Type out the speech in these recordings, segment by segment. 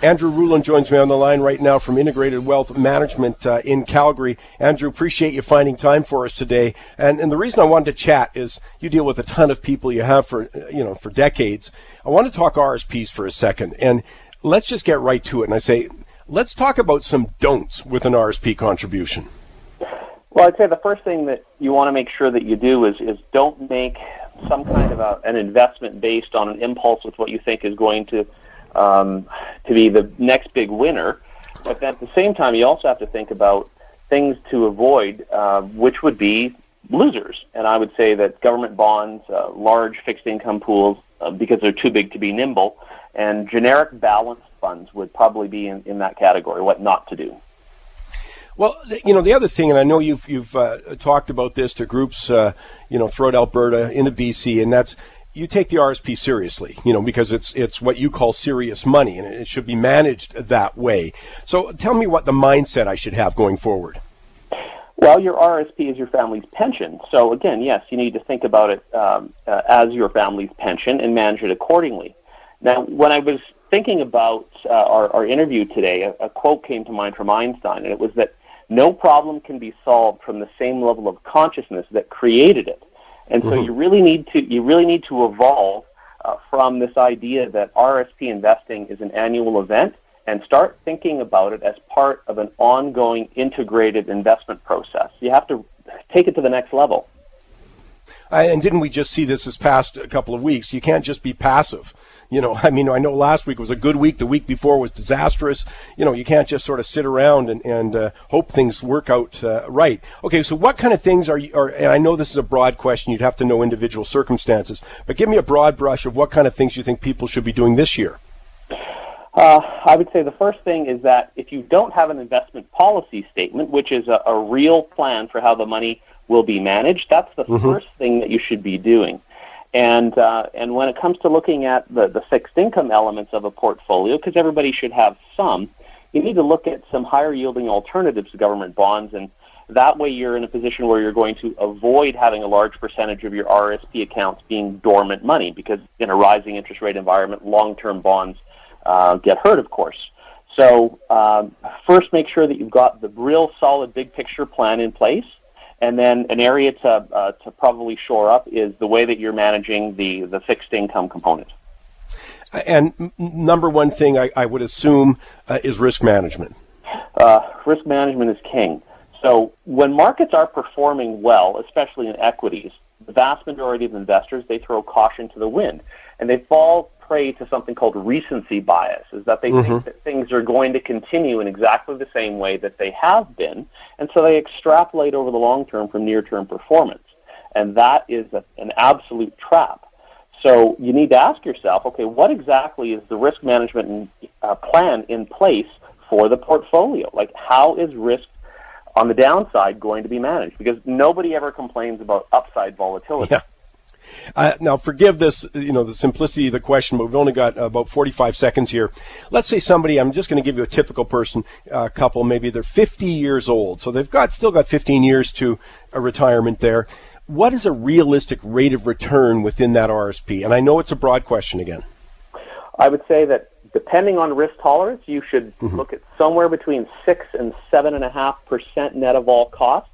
Andrew Ruhland joins me on the line right now from Integrated Wealth Management in Calgary. Andrew, appreciate you finding time for us today. And the reason I wanted to chat is you deal with a ton of people you have for decades. I want to talk RSPs for a second, and let's just get right to it. And I say, let's talk about some don'ts with an RSP contribution. Well, I'd say the first thing that you want to make sure that you do is don't make some kind of an investment based on an impulse with what you think is going to be the next big winner. But at the same time, you also have to think about things to avoid, which would be losers. And I would say that government bonds, large fixed income pools, because they're too big to be nimble, and generic balanced funds would probably be in that category, what not to do. Well, the other thing, and I know you've talked about this to groups, throughout Alberta, into BC, and that's you take the RSP seriously, because it's what you call serious money, and it should be managed that way. So tell me what the mindset I should have going forward. Well, your RSP is your family's pension. So again, yes, you need to think about it as your family's pension and manage it accordingly. Now, when I was thinking about our interview today, a quote came to mind from Einstein, and it was that no problem can be solved from the same level of consciousness that created it. And so you really need to evolve from this idea that RSP investing is an annual event and start thinking about it as part of an ongoing integrated investment process. You have to take it to the next level. And didn't we just see this past a couple of weeks? You can't just be passive. I know last week was a good week. The week before was disastrous. You can't just sort of sit around and hope things work out right. Okay, so what kind of things and I know this is a broad question. You'd have to know individual circumstances. But give me a broad brush of what kind of things you think people should be doing this year. I would say the first thing is that if you don't have an investment policy statement, which is a real plan for how the money will be managed, that's the first thing that you should be doing. And when it comes to looking at the fixed income elements of a portfolio, because everybody should have some, you need to look at some higher yielding alternatives to government bonds, and that way you're in a position where you're going to avoid having a large percentage of your RSP accounts being dormant money, because in a rising interest rate environment, long-term bonds get hurt, of course. So first, make sure that you've got the real solid big picture plan in place. And then an area to probably shore up is the way that you're managing the fixed income component. And number one thing I would assume is risk management. Risk management is king. So when markets are performing well, especially in equities, the vast majority of investors, they throw caution to the wind. And they fall prey to something called recency bias, is that they think that things are going to continue in exactly the same way that they have been, and so they extrapolate over the long term from near-term performance. And that is an absolute trap. So you need to ask yourself, okay, what exactly is the risk management plan in place for the portfolio? Like, how is risk on the downside going to be managed? Because nobody ever complains about upside volatility. Yeah. Now, forgive this, the simplicity of the question, but we've only got about 45 seconds here. Let's say somebody, I'm just going to give you a typical person, couple, maybe they're 50 years old, so they've still got 15 years to a retirement there. What is a realistic rate of return within that RSP? And I know it's a broad question again. I would say that depending on risk tolerance, you should look at somewhere between 6 and 7.5% net of all costs,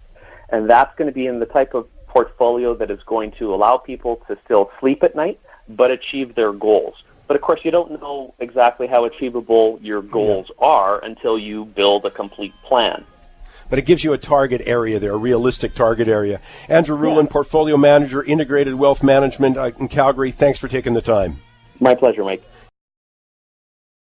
and that's going to be in the type of portfolio that is going to allow people to still sleep at night but achieve their goals. But of course, you don't know exactly how achievable your goals are until you build a complete plan. But it gives you a target area there, a realistic target area. Andrew Ruhland, Portfolio Manager, Integrated Wealth Management in Calgary. Thanks for taking the time. My pleasure, Mike.